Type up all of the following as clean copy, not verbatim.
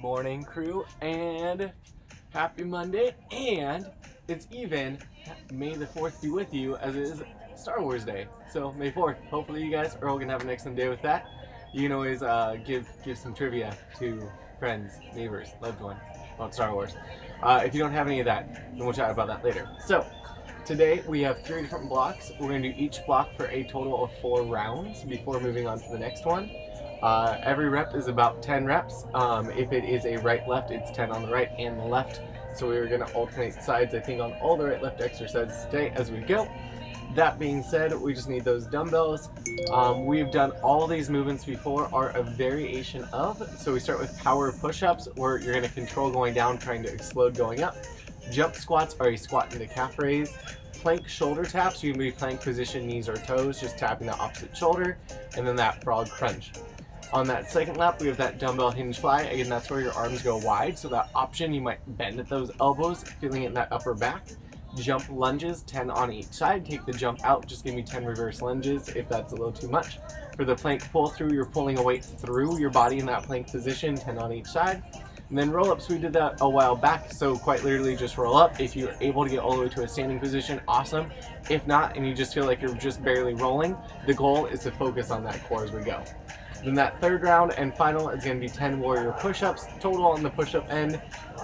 morning, crew, and happy Monday, and it's even May the 4th be with you, as it is Star Wars Day. So May 4th. Hopefully you guys are all gonna have an excellent day with that. You can always give some trivia to friends, neighbors, loved ones about Star Wars. If you don't have any of that, then we'll chat about that later. So today we have 3 different blocks. We're going to do each block for a total of 4 rounds before moving on to the next one. Every rep is about 10 reps. If it is a right-left, it's 10 on the right and the left. So we're going to alternate sides, I think, on all the right-left exercises today as we go. That being said, we just need those dumbbells. We've done all these movements before, are a variation of. So we start with power push-ups, where you're going to control going down, trying to explode going up. Jump squats are a squat into calf raise. Plank shoulder taps, you can be plank position, knees or toes, just tapping the opposite shoulder. And then that frog crunch. On that second lap, we have that dumbbell hinge fly. Again, that's where your arms go wide. So that option, you might bend at those elbows, feeling it in that upper back. Jump lunges, 10 on each side. Take the jump out, just give me 10 reverse lunges if that's a little too much. For the plank pull through, you're pulling a weight through your body in that plank position, 10 on each side. And then roll-ups, we did that a while back, so quite literally just roll up. If you're able to get all the way to a standing position, awesome. If not, and you just feel like you're just barely rolling, the goal is to focus on that core as we go. Then that third round and final is going to be 10 warrior push-ups, total on the push-up end,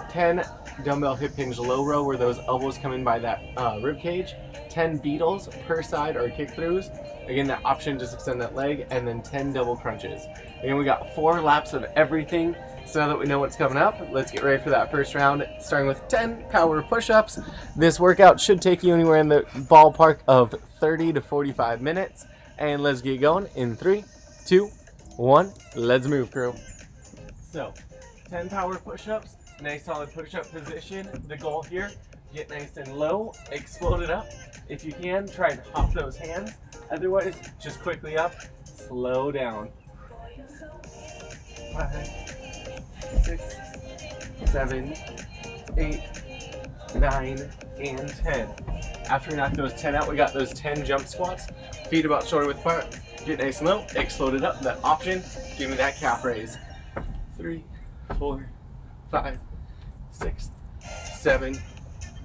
10 dumbbell hip hinge low row where those elbows come in by that rib cage, 10 beetles per side or kick-throughs. Again, that option, just extend that leg, and then 10 double crunches. Again, we got 4 laps of everything. So now that we know what's coming up, let's get ready for that first round, starting with 10 power push-ups. This workout should take you anywhere in the ballpark of 30 to 45 minutes. And let's get going in 3, 2, 1, let's move, crew. So, 10 power push-ups, nice solid push-up position. The goal here, get nice and low, explode it up. If you can, try and hop those hands. Otherwise, just quickly up, slow down. 5, 6, 7, 8, 9, and 10. After we knock those 10 out, we got those 10 jump squats. Feet about shoulder width apart. Get nice and low, explode it up. That option, give me that calf raise. 3, 4, 5, 6, 7,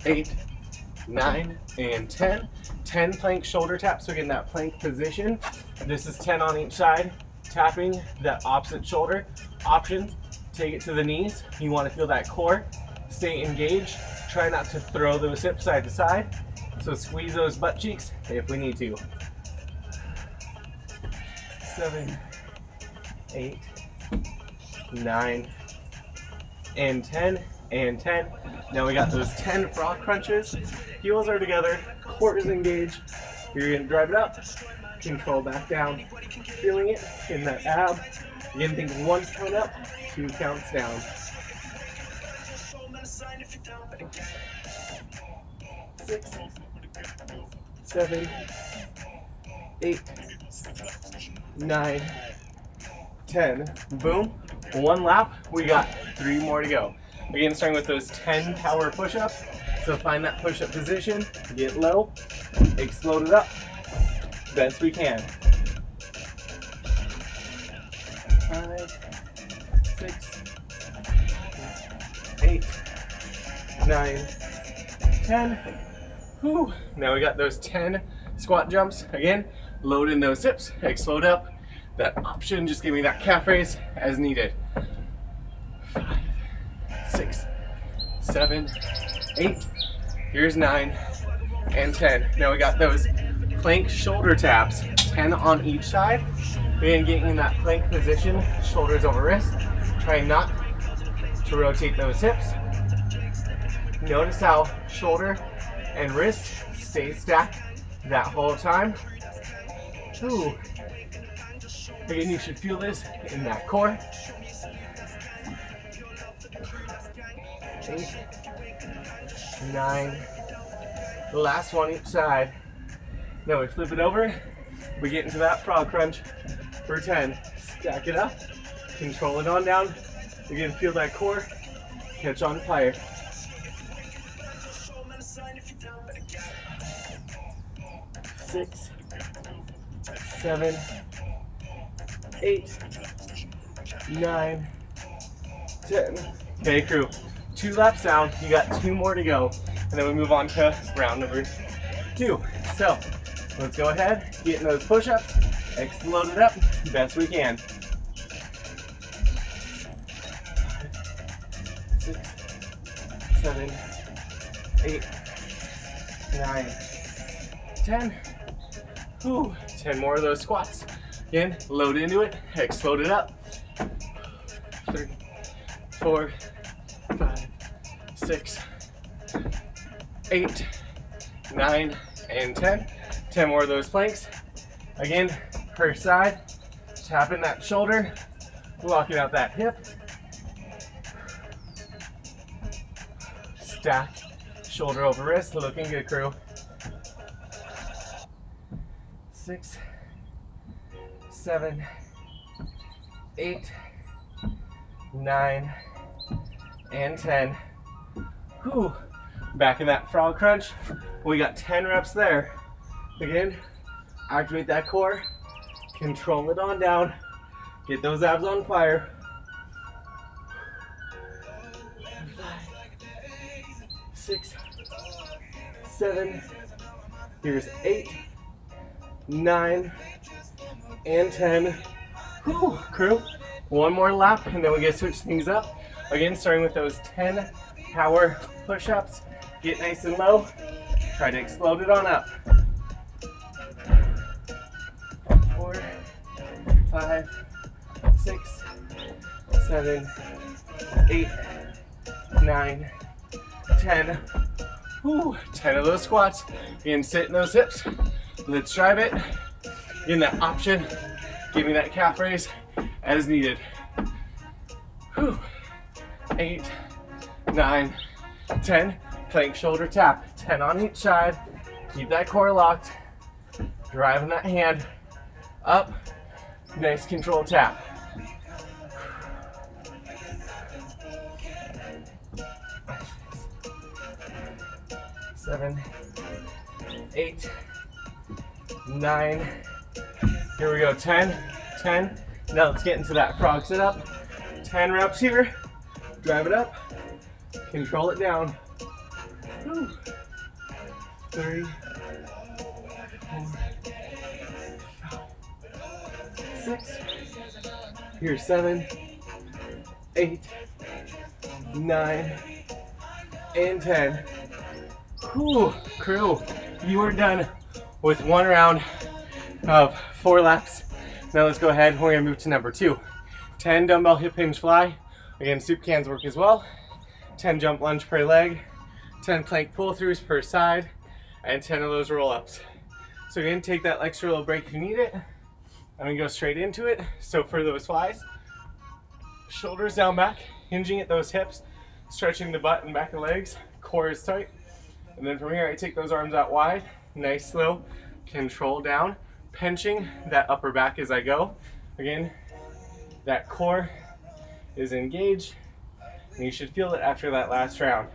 8, 9, and 10. 10 plank shoulder taps, so again, that plank position. This is 10 on each side, tapping that opposite shoulder. Options, take it to the knees. You want to feel that core. Stay engaged. Try not to throw those hips side to side. So squeeze those butt cheeks if we need to. 7, 8, 9, and 10, and 10. Now we got those 10 frog crunches. Heels are together, core is engaged. You're gonna drive it up, control back down, feeling it in that ab. Again, think 1 count up, 2 counts down. 6, 7, 8, 9, 10. Boom. 1 lap. We got 3 more to go. Again, starting with those 10 power push-ups. So find that push-up position, get low, explode it up, best we can. 5, 6, 8, 9, 10. Whew. Now we got those 10 squat jumps. Again, load in those hips, explode up. That option, just give me that calf raise as needed. 5, 6, 7, 8, here's 9, and 10. Now we got those plank shoulder taps, 10 on each side. Again, getting in that plank position, shoulders over wrist. Try not to rotate those hips. Notice how shoulder and wrist stay stacked that whole time. Ooh. Again, you should feel this in that core. 8, 9, the last one each side. Now we flip it over, we get into that frog crunch for 10. Stack it up, control it on down. Again, feel that core, catch on fire. 6, 7, 8, 9, 10. Okay, crew. 2 laps down. You got 2 more to go. And then we move on to round number 2. So, let's go ahead, get in those push-ups, explode it up best we can. 6, 7, 8, 9, 10. Ooh, 10 more of those squats. Again, load into it, explode it up. 3, 4, 5, 6, 8, 9, and 10. 10 more of those planks. Again, per side, tapping that shoulder, locking out that hip. Stack, shoulder over wrist, looking good, crew. 6, 7, 8, 9, and 10. Whew. Back in that frog crunch. We got 10 reps there. Again, activate that core, control it on down, get those abs on fire. 5, 6, 7, here's 8, 9, and 10. Whew, crew. One more lap and then we get to switch things up. Again, starting with those 10 power push-ups. Get nice and low. Try to explode it on up. 4, 5, 6, 7, 8, 9, 10. Whew, 10 of those squats. Again, sit in those hips. Let's drive it. In that option, give me that calf raise as needed. Whew. 8, 9, 10. Plank shoulder tap. 10 on each side. Keep that core locked. Driving that hand up. Nice control tap. 7, 8, 9. Here we go. 10, 10. Now let's get into that frog sit up. 10 reps here. Drive it up. Control it down. 3, 4, 5, 6. Here's 7, 8, 9, and 10. Whew, crew, you are done with one round of 4 laps. Now let's go ahead. We're gonna move to number 2. 10 dumbbell hip hinge fly. Again, soup cans work as well. 10 jump lunge per leg. 10 plank pull throughs per side, and 10 of those roll ups. So again, take that extra little break if you need it. I'm gonna go straight into it. So for those flies, shoulders down back, hinging at those hips, stretching the butt and back of the legs, core is tight. And then from here, I take those arms out wide, nice slow, control down, pinching that upper back as I go. Again, that core is engaged, and you should feel it after that last round.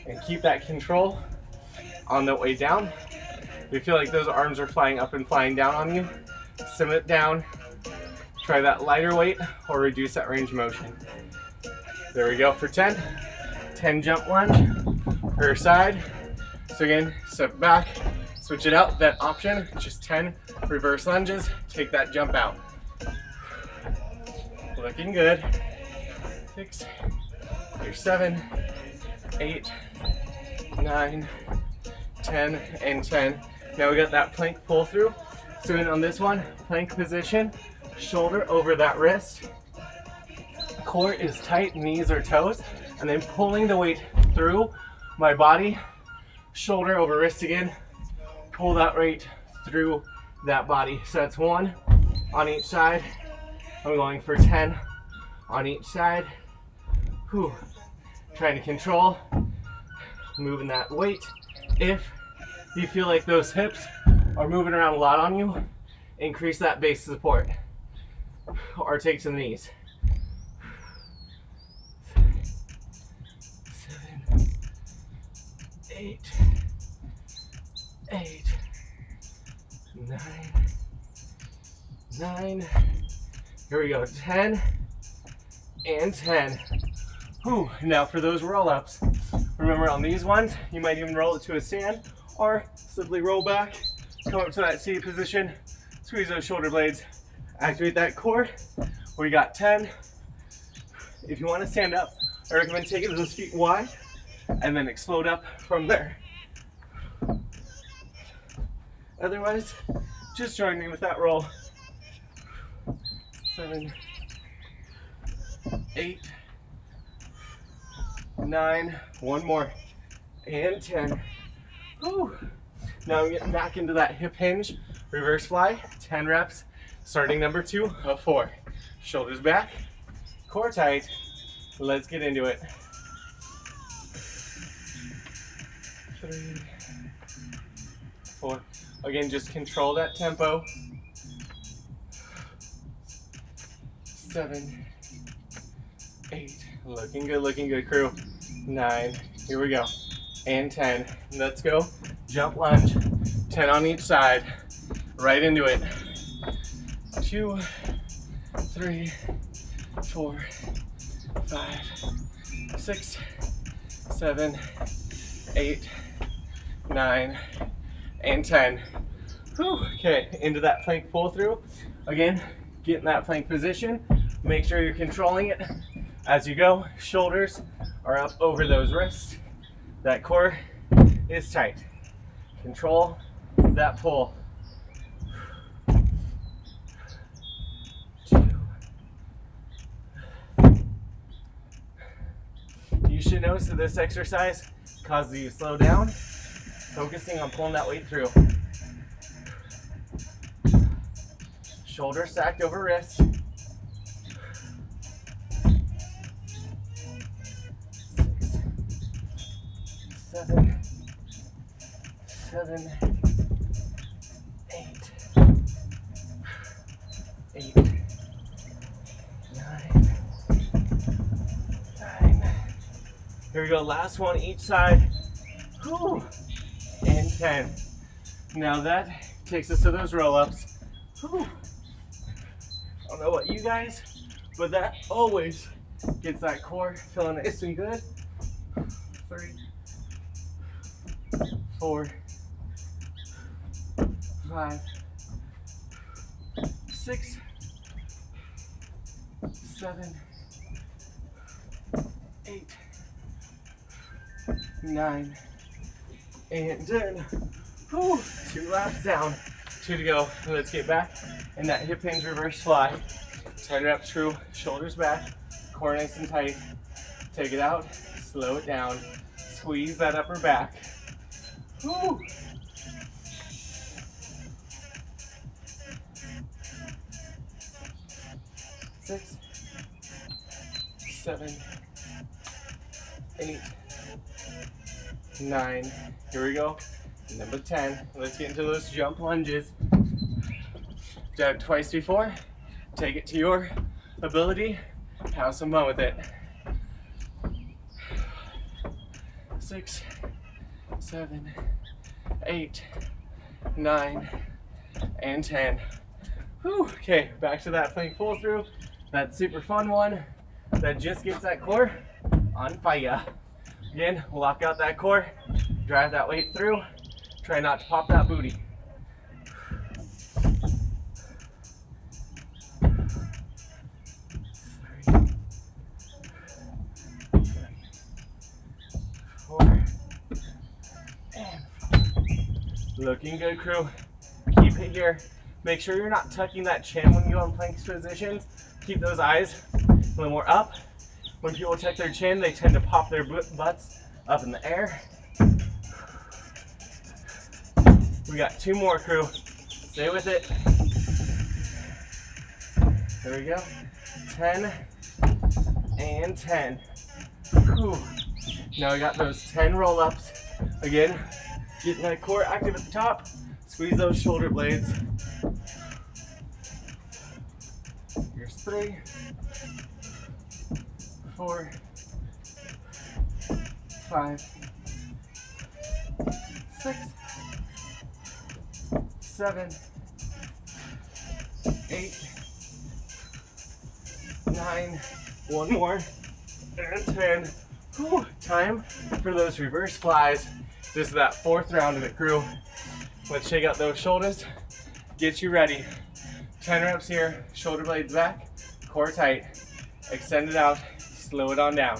And keep that control on the way down. If you feel like those arms are flying up and flying down on you, sim it down. Try that lighter weight or reduce that range of motion. There we go for 10. 10 jump lunge per side. So again, step back, switch it out. That option, just 10 reverse lunges. Take that jump out. Looking good. 6, here's 7, 8, 9, 10, and 10. Now we got that plank pull through. So in on this one, plank position, shoulder over that wrist. Core is tight, knees or toes, and then pulling the weight through my body, shoulder over wrist again, pull that weight through that body. So that's 1 on each side. I'm going for 10 on each side. Whew. Trying to control, moving that weight. If you feel like those hips are moving around a lot on you, increase that base support or take to the knees. 7, 8, 8, 9. Here we go. 10 and 10. Whew. Now for those roll-ups, remember on these ones, you might even roll it to a stand or simply roll back, come up to that seated position, squeeze those shoulder blades, activate that core. We got 10. If you want to stand up, I recommend taking those feet wide and then explode up from there. Otherwise, just join me with that roll. 7, 8, 9, one more, and 10. Whew. Now I'm getting back into that hip hinge, reverse fly, 10 reps, starting number 2 of 4. Shoulders back, core tight. Let's get into it. 3, 4. Again, just control that tempo. 7, 8. Looking good, crew. 9. Here we go. And 10. Let's go. Jump lunge. 10 on each side. Right into it. 2, 3, 4, 5, 6, 7, 8, 9, and 10. Whew. Okay, into that plank pull through. Again, get in that plank position. Make sure you're controlling it as you go. Shoulders are up over those wrists. That core is tight. Control that pull. 2. You should notice that this exercise causes you to slow down, focusing on pulling that weight through. Shoulder stacked over wrist. 6, 7, 8, 8, 9. Here we go, last one each side. Whew. And 10. Now that takes us to those roll-ups. Whew. I don't know about you guys, but that always gets that core feeling nice and good. 3, 4, 5, 6, 7, 8, 9, and 10. Whew. 2 laps down, 2 to go. Let's get back in that hip hinge reverse fly. 10 reps, crew. Shoulders back, core nice and tight. Take it out, slow it down, squeeze that upper back. Whew. 6, 7, 8, 9. Here we go. Number 10. Let's get into those jump lunges. Done it twice before. Take it to your ability. Have some fun with it. 6, 7, 8, 9, and 10. Whew. Okay, back to that plank pull through. That super fun one that just gets that core on fire. Again, lock out that core, drive that weight through. Try not to pop that booty. 3, 4, and looking good, crew. Keep it here. Make sure you're not tucking that chin when you go in plank positions. Keep those eyes a little more up. When people tuck their chin, they tend to pop their butts up in the air. We got 2 more, crew. Stay with it. There we go. 10 and 10. Whew. Now we got those 10 roll-ups. Again, getting that core active at the top. Squeeze those shoulder blades. Here's 3, 4, 5, 6, 7, 8, 9, One more, and 10. Whew. Time for those reverse flies. This is that fourth round of it, crew. Let's shake out those shoulders, get you ready. 10 reps here, shoulder blades back, core tight, extend it out, slow it on down.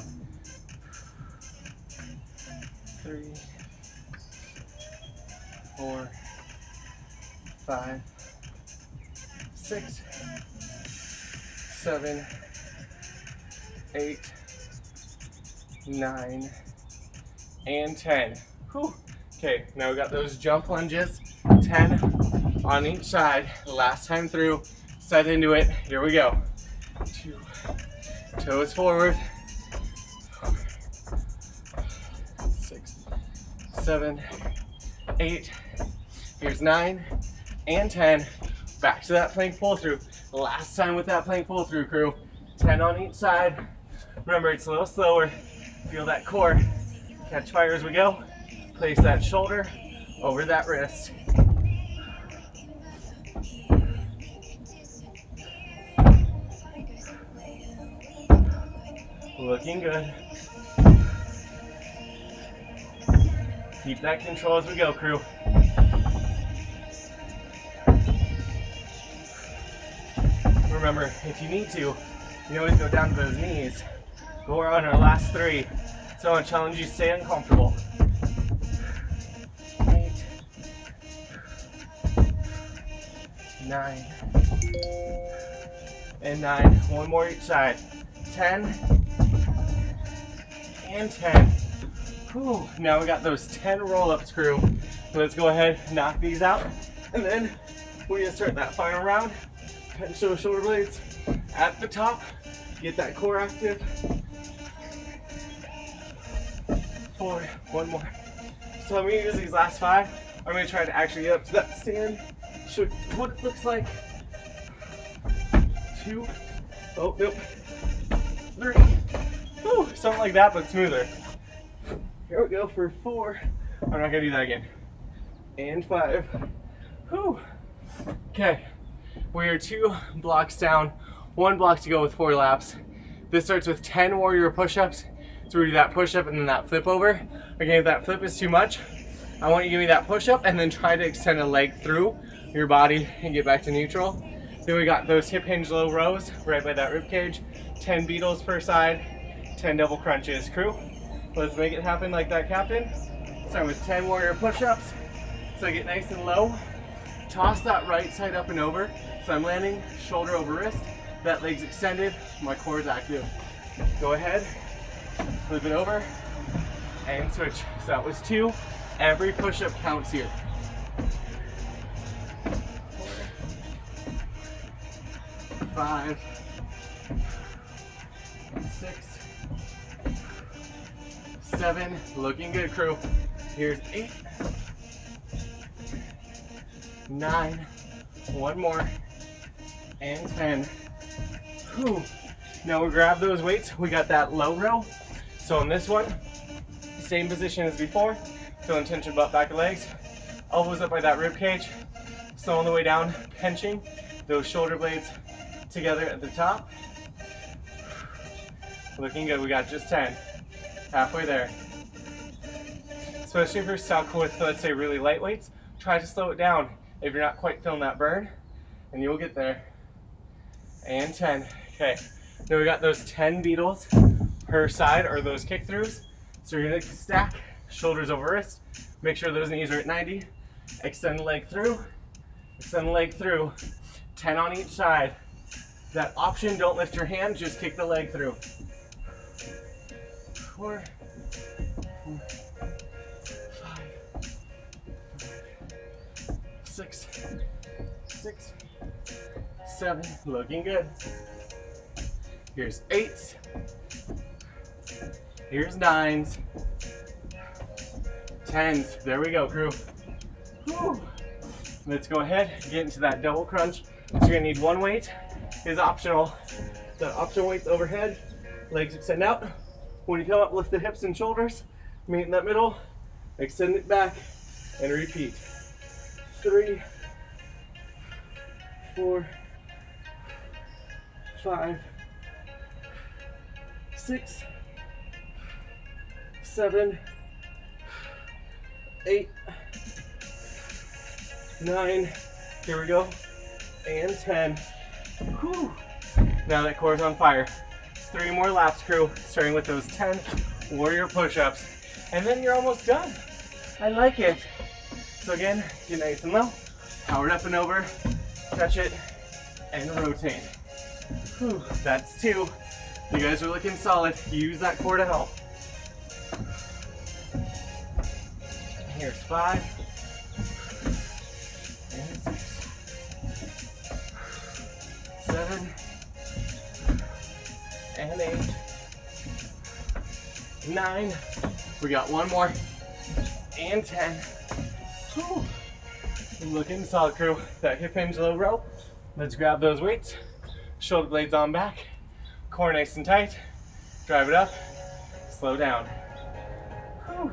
3, 4, 5, 6, 7, 8, 9, and 10. Whew. Okay, now we got those jump lunges, 10 on each side. Last time through, set into it. Here we go. 2, toes forward. 6, 7, 8. Here's 9 and 10. Back to that plank pull through. Last time with that plank pull through, crew. 10 on each side. Remember, it's a little slower. Feel that core catch fire as we go. Place that shoulder over that wrist. Looking good. Keep that control as we go, crew. Remember, if you need to, you can always go down to those knees. Go on our last 3. So I challenge you to stay uncomfortable. 8, 9, and 9. One more each side. 10 and 10. Whew. Now we got those 10 roll-ups, crew. Let's go ahead, knock these out, and then we're gonna start that final round. Pinch those shoulder blades at the top. Get that core active. 4, one more. So I'm gonna use these last 5. I'm gonna try to actually get up to that stand. Show what it looks like. 2, oh, nope. 3, whew, something like that, but smoother. Here we go for 4. I'm not gonna do that again. And 5. Whew. Okay, we are 2 blocks down, 1 block to go with 4 laps. This starts with 10 warrior push-ups. So we do that push-up and then that flip over. Again, if that flip is too much, I want you to give me that push-up and then try to extend a leg through your body and get back to neutral. Then we got those hip hinge low rows right by that rib cage. 10 beetles per side, 10 double crunches. Crew, let's make it happen like that, captain. Start with 10 warrior push-ups. So get nice and low. Toss that right side up and over. So I'm landing shoulder over wrist. That leg's extended, my core is active. Go ahead, flip it over, and switch. So that was 2. Every push-up counts here. 5, 6, 7, looking good, crew. Here's 8, 9, one more, and 10. Whew. Now we grab those weights. We got that low row. So in this one, same position as before. Feeling tension butt, back of legs. Elbows up by that rib cage. Slow on the way down, pinching those shoulder blades together at the top. Looking good. We got just 10. Halfway there. Especially if you're stuck with, let's say, really light weights, try to slow it down if you're not quite feeling that burn, and you'll get there. And 10. Okay. Now we got those 10 beetles per side, or those kick throughs. So you're gonna stack shoulders over wrist. Make sure those knees are at 90. Extend the leg through. Extend the leg through. 10 on each side. That option, don't lift your hand, just kick the leg through. 4, 5, 6, 7, looking good. Here's 8s. Here's 9s. 10s. There we go, crew. Whew. Let's go ahead and get into that double crunch. So you're gonna need one weight. Is optional. The optional weight's overhead. Legs extend out. When you come up, lift the hips and shoulders. Meet in that middle. Extend it back and repeat. 3, 4, 5, 6, 7, 8, 9, here we go, and 10. Whew. Now that core's on fire. 3 more laps, crew, starting with those 10 warrior push-ups. And then you're almost done. I like it. So again, get nice and low, power it up and over, touch it, and rotate. Whew. That's 2. You guys are looking solid. Use that core to help. Here's 5. And 6. 7. And 8. 9. We got 1 more. And 10. Whew. Looking solid, crew. That hip hinge low row. Let's grab those weights. Shoulder blades on back. Core nice and tight. Drive it up. Slow down. Whew.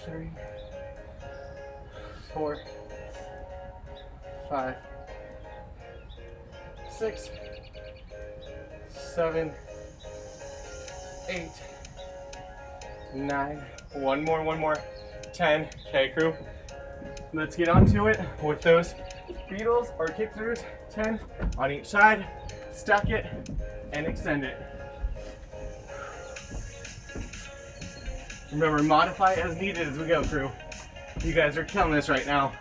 3, 4, 5, 6, 7, 8, 9. One more. 10. Okay, crew. Let's get onto it with those Beetles or kick throughs. 10 on each side. Stack it and extend it. Remember, modify as needed as we go, crew. You guys are killing this right now.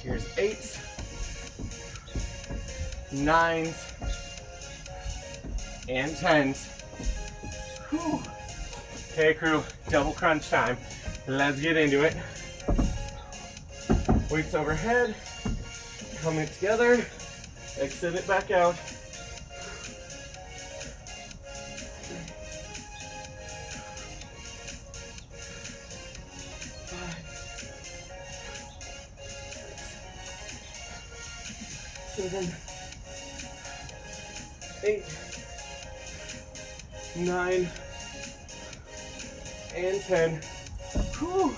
Here's 8s, 9s, and 10s. Whew. Okay, crew, double crunch time. Let's get into it. Weights overhead, coming together, extend it back out. 7, 8, 9, and 10. Whew.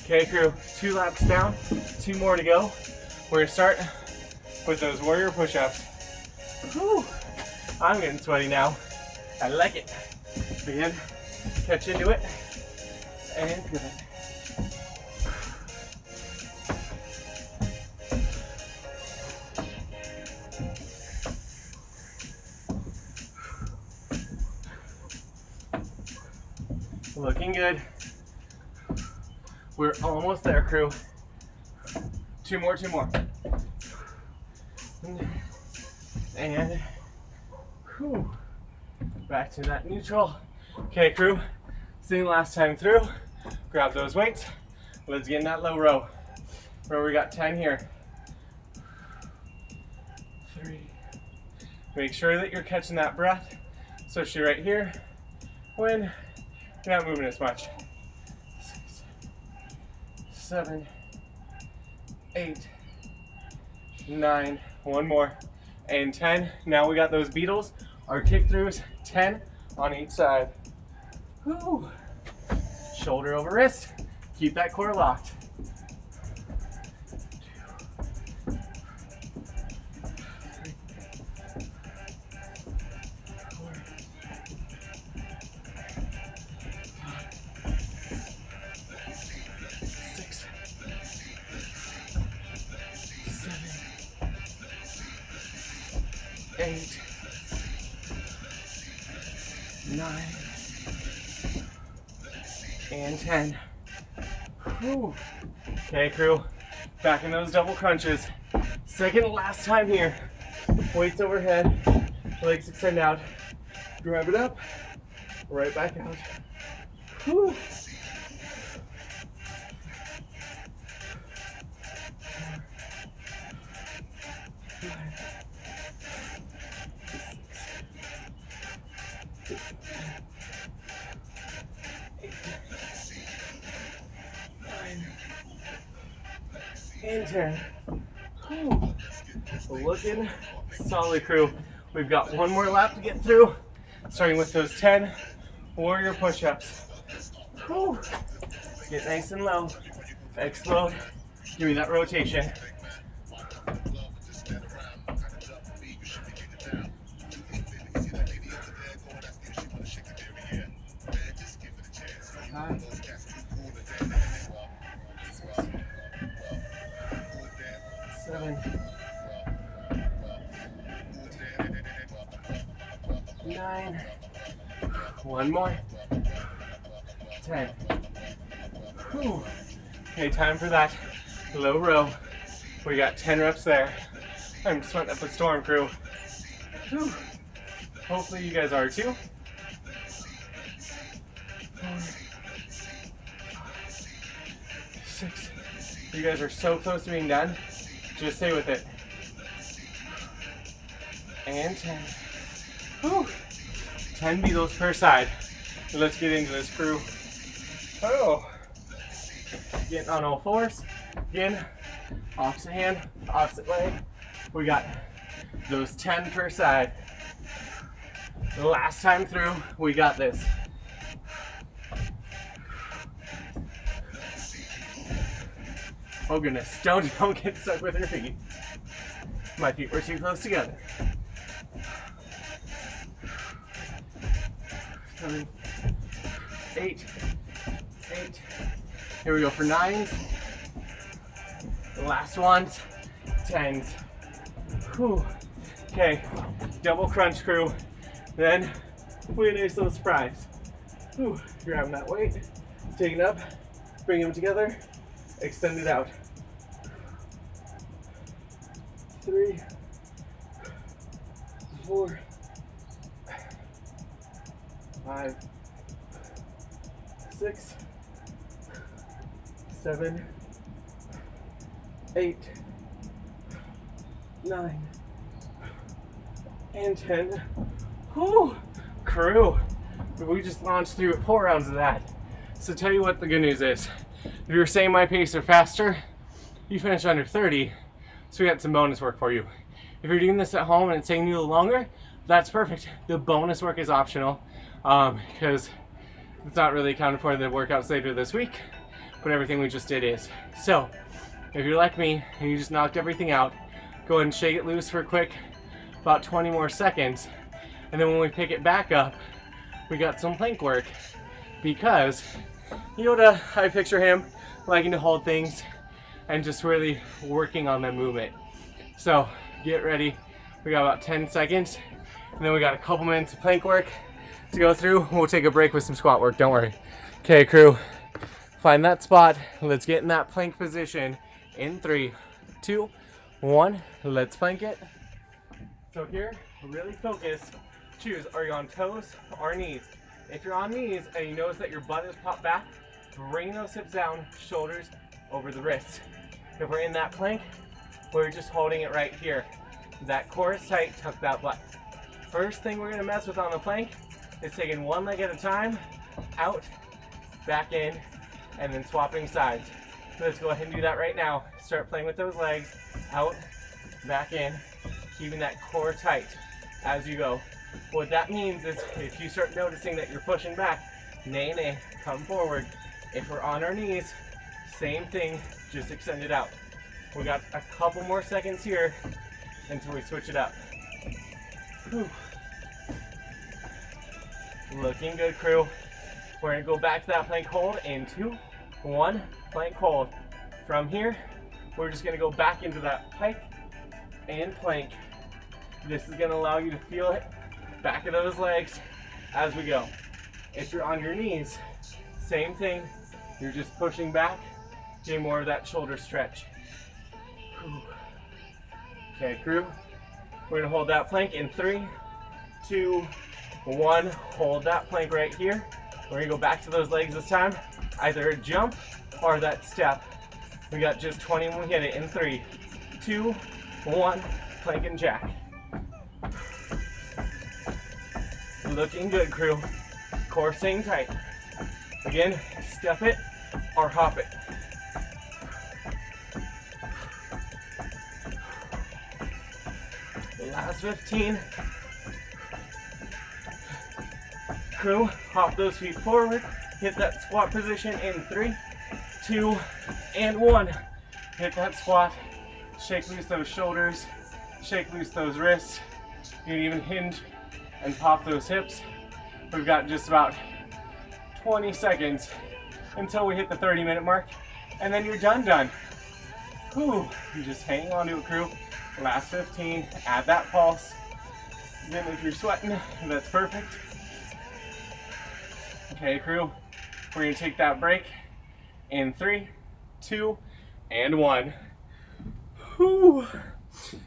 Okay, crew, 2 laps down, 2 more to go. We're gonna start with those warrior push-ups. Whew. I'm getting sweaty now. I like it. Again, catch into it, and pivot. Looking good. We're almost there, crew. 2 more. And whew, back to that neutral. Okay, crew, same last time through. Grab those weights. Let's get in that low row. Where we got 10 here. 3. Make sure that you're catching that breath, especially right here when you're not moving as much. 6, 7, 8, 9, 1 more, and 10. Now we got those Beetles, our kick throughs, 10 on each side. Woo. Shoulder over wrist, keep that core locked. 2, 3, 4, 6, 7, 8, 9, and 10. Whew. Okay, crew, back in those double crunches. Second to last time here. Weights overhead, legs extend out. Drive it up, right back out. Whew. 9, and 10. Whew. Looking solid, crew. We've got 1 more lap to get through, starting with those 10 warrior push-ups. Whew. Get nice and low. Explode Give me that rotation. 5, 6, 7, 9. One more. 10. Whew. Okay, time for that low row. We got 10 reps there. I'm sweating up a storm, crew. Whew. Hopefully you guys are too. 4, 6. You guys are so close to being done. Just stay with it. And 10. Whew. 10 Beetles per side. Let's get into this, crew. Oh. Getting on all fours. Again, opposite hand, opposite leg. We got those 10 per side. The last time through, we got this. Oh goodness, don't get stuck with your feet. My feet were too close together. 7, 8. Here we go for 9s. The last ones, 10s. Whew. Okay, double crunch, crew. Then we nice little surprise. Whew. Grabbing that weight, take it up, bring them together, extend it out. 3, 4, 5, 6, 7, 8, 9, and 10. Whew, crew. We just launched through 4 rounds of that. So tell you what the good news is. If you were saying my pace or faster, you finished under 30. So we got some bonus work for you. If you're doing this at home and it's taking you a little longer, that's perfect. The bonus work is optional because it's not really accounted for in the workouts later this week, but everything we just did is. So if you're like me and you just knocked everything out, go ahead and shake it loose for a quick about 20 more seconds. And then when we pick it back up, we got some plank work because Yoda, I picture him liking to hold things and just really working on the movement. So get ready. We got about 10 seconds and then we got a couple minutes of plank work to go through. We'll take a break with some squat work, don't worry. Okay, crew, find that spot. Let's get in that plank position in 3, 2, 1. Let's plank it. So here, really focus. Choose, are you on toes or knees? If you're on knees and you notice that your butt is popped back, bring those hips down, shoulders over the wrists. If we're in that plank, we're just holding it right here. That core is tight, tuck that butt. First thing we're gonna mess with on the plank is taking one leg at a time, out, back in, and then swapping sides. Let's go ahead and do that right now. Start playing with those legs, out, back in, keeping that core tight as you go. What that means is if you start noticing that you're pushing back, nay, come forward. If we're on our knees, same thing, just extend it out. We got a couple more seconds here until we switch it up. Whew. Looking good, crew. We're gonna go back to that plank hold in 2, 1, plank hold. From here, we're just gonna go back into that pike and plank. This is gonna allow you to feel it, back of those legs as we go. If you're on your knees, same thing. You're just pushing back, getting more of that shoulder stretch. Whew. Okay, crew. We're gonna hold that plank in 3, 2, 1. Hold that plank right here. We're gonna go back to those legs this time. Either a jump or that step. We got just 20 when we hit it in 3, 2, 1. Plank and jack. Looking good, crew. Core staying tight. Again, step it or hop it. Last 15. Crew, hop those feet forward. Hit that squat position in 3, 2, and 1. hit that squat, shake loose those shoulders, shake loose those wrists. You can even hinge and pop those hips. We've got just about 20 seconds until we hit the 30-minute mark, and then you're done. Whew. You just hang on to it, crew. Last 15, add that pulse. Then if you're sweating, that's perfect. Okay, crew, we're gonna take that break in 3, 2, and 1. Whew.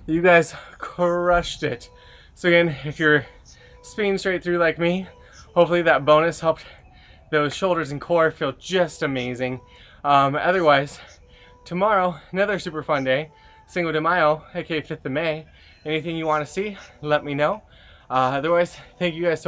You guys crushed it. So again, if you're spinning straight through like me, hopefully that bonus helped those shoulders and core feel just amazing. Otherwise, tomorrow, another super fun day, Cinco de Mayo, aka 5th of May. Anything you want to see, let me know. Otherwise, thank you guys so much.